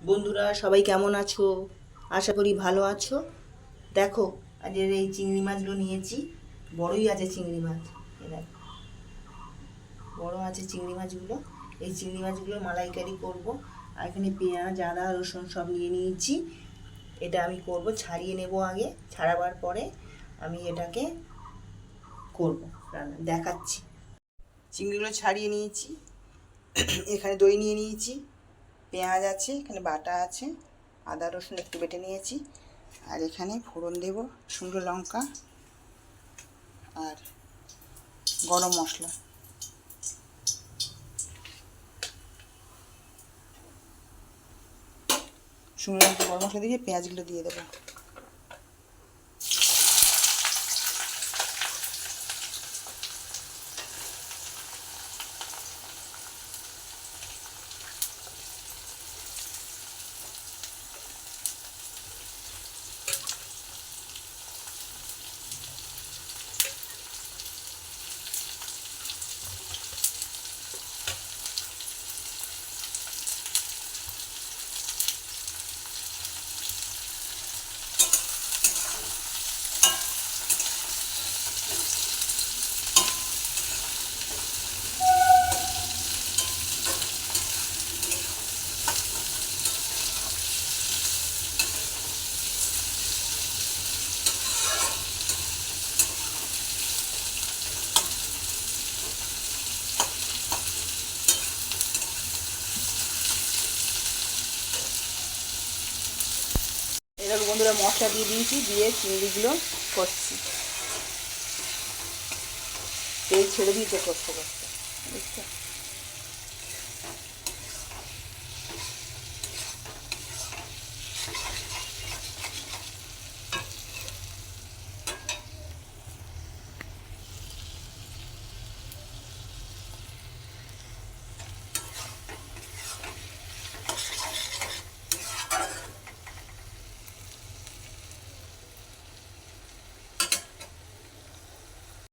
বন্ধুরা সবাই কেমন আছো? আশা করি ভালো আছো। দেখো, আজের এই চিংড়ি মাছগুলো নিয়েছি। বড়ই আছে চিংড়ি মাছ। এ দেখো, বড় আছে চিংড়ি মাছগুলো। এই চিংড়ি মাছগুলো মালাইকারি করব। আর এখানে পেঁয়াজ, আদা, রসুন সব নিয়ে নিয়েছি। এটা আমি করব, ছাড়িয়ে নেব আগে। ছাড়াবার পরে আমি এটাকে করব রান্না, দেখাচ্ছি। চিংড়িগুলো ছাড়িয়ে নিয়েছি। এখানে দই নিয়ে নিয়েছি, পেঁয়াজ আছে, এখানে বাটা আছে, আদা রসুন একটু বেটে নিয়েছি। আর এখানে ফোড়ন দেব শুকনো লঙ্কা আর গরম মশলা। শুকনো লঙ্কা গরম মশলা দিয়ে পেঁয়াজগুলো দিয়ে দেবো। এরকম বন্ধুরা মশলা দিয়ে দিয়েছি, দিয়ে চিংড়িগুলো করছি। তেল ছেড়ে দিয়েছে করতে করতে, বুঝছো?